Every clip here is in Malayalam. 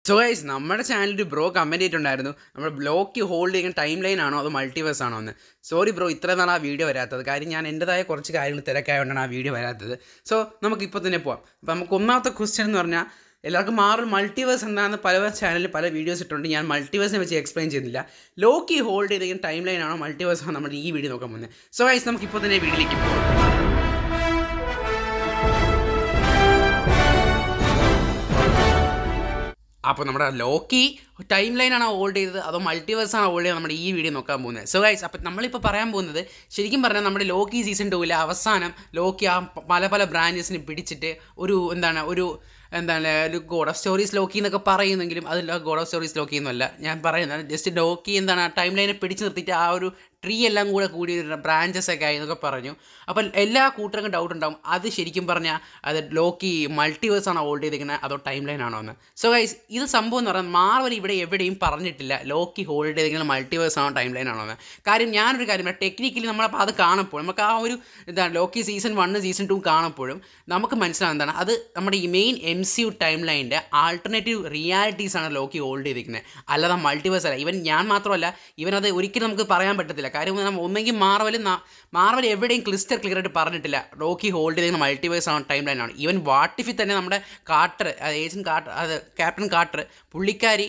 സോ ഗൈസ് നമ്മുടെ ചാനലിൽ ബ്രോ കമൻറ്റ് ചെയ്തിട്ടുണ്ടായിരുന്നു നമ്മുടെ ബ്ലോക്ക് ഹോൾഡ് ചെയ്യുന്ന ടൈം ലൈൻ ആണോ അതോ മൾട്ടിവേഴ്സ് ആണോ എന്ന്. സോറി ബ്രോ, ഇത്ര നാൾ ആ വീഡിയോ വരാത്തത്. കാര്യം ഞാൻ എൻ്റെതായ കുറച്ച് കാര്യങ്ങൾ തിരക്കായതുകൊണ്ടാണ് ആ വീഡിയോ വരാത്തത്. സോ നമുക്കിപ്പോൾ തന്നെ പോവാം. അപ്പോൾ നമുക്ക് ഒന്നാമത്തെ ക്വസ്റ്റ്യൻ എന്ന് പറഞ്ഞാൽ എല്ലാവർക്കും മാറൽ മൾട്ടിവേഴ്സ് എന്താണെന്ന് പല ചാനലിൽ പല വീഡിയോസ് ഇട്ടുണ്ട്. ഞാൻ മൾട്ടിവേഴ്സിനെ വെച്ച് എക്സ്പ്ലെയിൻ ചെയ്യുന്നില്ല. ലോക്കി ഹോൾഡ് ചെയ്തിരിക്കുന്ന ടൈം ലൈൻ ആണോ മൾട്ടിവേഴ്സ് ആണോ നമ്മൾ ഈ വീഡിയോ നോക്കാൻ പോകുന്നത്. സോ ഗൈസ് നമുക്കിപ്പോൾ തന്നെ വീഡിയോയിലേക്ക് പോകാം. അപ്പോൾ നമ്മുടെ ലോക്കി ടൈം ലൈനാണോ ഹോൾഡ് ചെയ്തത് അതോ മൾട്ടിവേഴ്സ് ആണോ ഹോൾഡ് ചെയ്തത് നമ്മുടെ ഈ വീഡിയോ നോക്കാൻ പോകുന്നത്. സോ ഗൈസ്, അപ്പോൾ നമ്മളിപ്പോൾ പറയാൻ പോകുന്നത് ശരിക്കും പറഞ്ഞാൽ നമ്മുടെ ലോക്കി സീസൺ 2 അവസാനം ലോക്കി ആ പല ബ്രാഞ്ചസിനെ പിടിച്ചിട്ട് ഒരു ഗോഡ് ഓഫ് സ്റ്റോറീസ് ലോക്കി എന്നൊക്കെ പറയുന്നെങ്കിലും അതിൽ ഗോഡ് ഓഫ് സ്റ്റോറീസ് ലോക്കി എന്നല്ല ഞാൻ പറയുന്നത്. ജസ്റ്റ് ലോക്കി ടൈം ലൈനെ പിടിച്ച് നിർത്തിയിട്ട് ആ ഒരു ട്രീ എല്ലാം കൂടി ബ്രാഞ്ചസ് ഒക്കെ ആയി എന്നൊക്കെ പറഞ്ഞു. അപ്പം എല്ലാ കൂട്ടർക്കും ഡൗട്ട് ഉണ്ടാവും, അത് ശരിക്കും പറഞ്ഞാൽ അത് ലോക്കി മൾട്ടിവേഴ്സ് ആണോ ഹോൾഡ് ചെയ്തിരിക്കുന്നത് അതോ ടൈം ലൈൻ ആണോ എന്ന്. സോ ഗൈസ്, ഇത് സംഭവം എന്ന് പറഞ്ഞാൽ മാർവൽ ഇവിടെ എവിടെയും പറഞ്ഞിട്ടില്ല ലോക്കി ഹോൾഡ് ചെയ്തിരിക്കുന്നത് മൾട്ടിവേഴ്സ് ആണോ ടൈം ലൈൻ ആണോ എന്ന്. കാര്യം ഞാനൊരു കാര്യം ടെക്നിക്കലി നമ്മളപ്പോൾ അത് കാണുമ്പോൾ നമുക്ക് ആ ഒരു ലോക്കി സീസൺ 1 സീസൺ 2 കാണുമ്പോഴും നമുക്ക് മനസ്സിലാവുന്നതാണ് അത് നമ്മുടെ ഈ മെയിൻ MCU ടൈം ലൈനിൻ്റെ ആൾട്ടർനേറ്റീവ് റിയാലിറ്റീസ് ആണ് ലോക്കി ഹോൾഡ് ചെയ്തിരിക്കുന്നത്, അല്ലാതെ മൾട്ടിവേഴ്സ് അല്ല. ഇവൻ ഞാൻ മാത്രമല്ല, ഇവനത് ഒരിക്കലും നമുക്ക് പറയാൻ പറ്റത്തില്ല. കാര്യം ഒന്നെങ്കിൽ മാർവൽ എവിടെയും ക്ലിയർ ആയിട്ട് പറഞ്ഞിട്ടില്ല ലോക്കി ഹോൾഡ് ചെയ്തിരിക്കുന്ന മൾട്ടിവേഴ്സ് ആണ് ടൈം ലൈൻ ആണ്. ഈവൻ വാട്ടിഫിൽ തന്നെ നമ്മുടെ ക്യാപ്റ്റൻ കാർട്ടർ പുള്ളിക്കാരി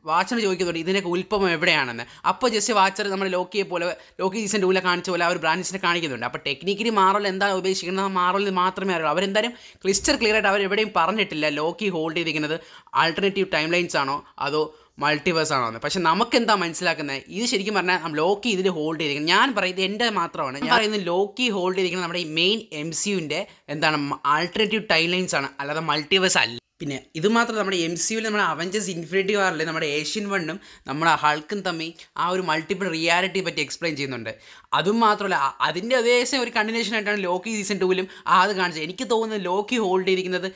വാച്ചറിന് ചോദിക്കുന്നുണ്ട് ഇതിൻ്റെയൊക്കെ ഉത്ഭവം എവിടെയാണെന്ന്. അപ്പോൾ ജസ്റ്റ് വാച്ചർ നമ്മുടെ ലോക്കി സീസൺ 2 കാണിച്ച പോലെ ആ ഒരു ബ്രാഞ്ചിനെ കാണിക്കുന്നുണ്ട്. അപ്പോൾ ടെക്നിക്കലി മാർവൽ എന്താണ് ഉദ്ദേശിക്കുന്നത് മാർവലിന് മാത്രമേ അറിയുള്ളൂ. അവരെന്തായാലും ക്ലിയർ ആയിട്ട് അവരെവിടെയും പറഞ്ഞിട്ടില്ല ലോക്കി ഹോൾഡ് ചെയ്തിരിക്കുന്നത് ആൾട്ടർനേറ്റീവ് ടൈം ലൈൻസ് ആണോ അതോ മൾട്ടിവേഴ്സ് ആണോ എന്ന്. പക്ഷെ നമുക്ക് എന്താ മനസ്സിലാക്കുന്നത്, ഇത് ശരിക്കും പറഞ്ഞാൽ ലോക്കി ഇതിൽ ഹോൾഡ് ചെയ്തിരിക്കുന്നത്. ഞാൻ പറയുന്നത് എൻ്റെ മാത്രമാണ്. ഞാൻ പറയുന്നത് ലോക്കി ഹോൾഡ് ചെയ്തിരിക്കുന്നത് നമ്മുടെ ഈ മെയിൻ MCUവിൻ്റെ ആൾട്ടർനേറ്റീവ് ടൈം ലൈൻസ് ആണ്, അല്ലാതെ മൾട്ടിവേഴ്സ് അല്ല. പിന്നെ ഇത് മാത്രം നമ്മുടെ MCUവിൽ നമ്മുടെ അവഞ്ചേഴ്സ് ഇൻഫിനിറ്റി വാറിൽ നമ്മുടെ ഏഷ്യൻ 1 നമ്മുടെ ഹൾക്കും തമ്മിൽ ആ ഒരു മൾട്ടിപ്പിൾ റിയാലിറ്റിയെ പറ്റി എക്സ്പ്ലെയിൻ ചെയ്യുന്നുണ്ട്. അതും മാത്രമല്ല അതിൻ്റെ ഏകദേശം ഒരു കണ്ടിന്യൂഷൻ ആയിട്ടാണ് ലോക്കി സീസൺ 2 അത് കാണിച്ചത്. എനിക്ക് തോന്നുന്നത് ലോക്കി ഹോൾഡ് ചെയ്തിരിക്കുന്നത്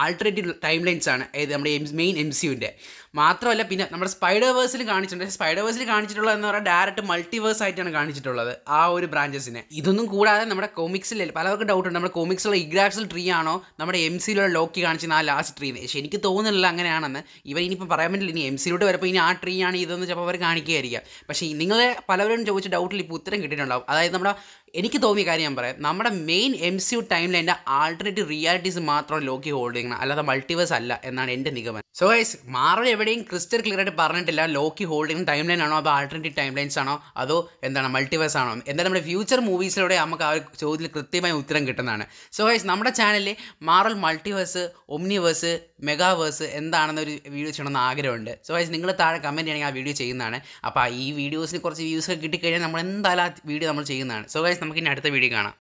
ആൾട്ടർനേറ്റീവ് ടൈം ലൈൻസ് ആണ്, നമ്മുടെ മെയിൻ MCUവിൻ്റെ മാത്രമല്ല. പിന്നെ നമ്മുടെ സ്പൈഡർവേഴ്സിൽ കാണിച്ചിട്ടുള്ളതെന്ന് പറഞ്ഞാൽ ഡയറക്റ്റ് മൾട്ടിവേഴ്സ് ആയിട്ടാണ് കാണിച്ചിട്ടുള്ളത് ആ ഒരു ബ്രാഞ്ചസിനെ. ഇതൊന്നും കൂടാതെ നമ്മുടെ കോമിക്സിൽ പലർക്കും ഡൗട്ട് ഉണ്ട്, നമ്മുടെ കോമിക്സിലുള്ള ഇഗ്രാക്സൽ ട്രീ ആണോ നമ്മുടെ MCUവിലുള്ള ലോക്കി കാണിച്ചിരുന്ന ആ ലാസ്റ്റ് ട്രീ. പക്ഷേ എനിക്ക് തോന്നുന്നില്ല അങ്ങനെയാണെന്ന്. ഇനിയിപ്പോൾ പറയാൻ പറ്റില്ല, ഇനി MCUവിലോട്ട് വരുമ്പോൾ ഇനി ആ ട്രീ ആണ് ഇതെന്ന് ചിലപ്പോൾ അവർ കാണിക്കുകയായിരിക്കാം. പക്ഷേ നിങ്ങളെ പലവരും ചോദിച്ച ഡൗട്ടിൽ ഇപ്പോൾ ഉത്തരം കിട്ടിയിട്ടുണ്ടാവും. അതായത് എനിക്ക് തോന്നിയ കാര്യം ഞാൻ പറയാം, നമ്മുടെ മെയിൻ MCU ടൈം ലൈൻ്റെ ആൾട്ടർനേറ്റീവ് റിയാലിറ്റീസ് മാത്രം ലോക്കി ഹോൾഡ് ചെയ്യണം, അല്ലാതെ മൾട്ടിവേഴ്സ് അല്ല എന്നാണ് എൻ്റെ നിഗമനം. സോ ഗൈസ്, മാർവൽ എവിടെയും ക്ലിയർ ആയിട്ട് പറഞ്ഞിട്ടില്ല ലോക്കി ഹോൾഡ് ചെയ്യുന്ന ടൈം ലൈൻ ആണോ അതോ ആൾട്ടർനേറ്റീവ് ടൈം ലൈൻസ് ആണോ അതോ മൾട്ടിവേഴ്സ് ആണോ. എന്തായാലും നമ്മുടെ ഫ്യൂച്ചർ മൂവീസിലൂടെ നമുക്ക് ആ ഒരു ചോദ്യത്തിൽ കൃത്യമായ ഉത്തരം കിട്ടുന്നതാണ്. സോ ഗൈസ്, നമ്മുടെ ചാനലിൽ മാർവൽ മൾട്ടിവേഴ്സ്, ഒമ്നിവേഴ്സ്, മെഗാവേഴ്സ് എന്താണെന്നൊരു വീഡിയോ ചെയ്യണമെന്ന് ആഗ്രഹമുണ്ട്. സോ ഗൈസ്, നിങ്ങൾ താഴെ കമൻറ്റ് ചെയ്യണമെങ്കിൽ ആ വീഡിയോ ചെയ്യുന്നതാണ്. അപ്പോൾ ഈ വീഡിയോസിന് കുറച്ച് വ്യൂസ് കിട്ടിക്കഴിഞ്ഞാൽ നമ്മൾ എന്തായാലും ആ വീഡിയോ നമ്മൾ ചെയ്യുന്നതാണ്. സോ ഗൈസ്, നമുക്ക് ഇനി അടുത്ത വീഡിയോ കാണാം.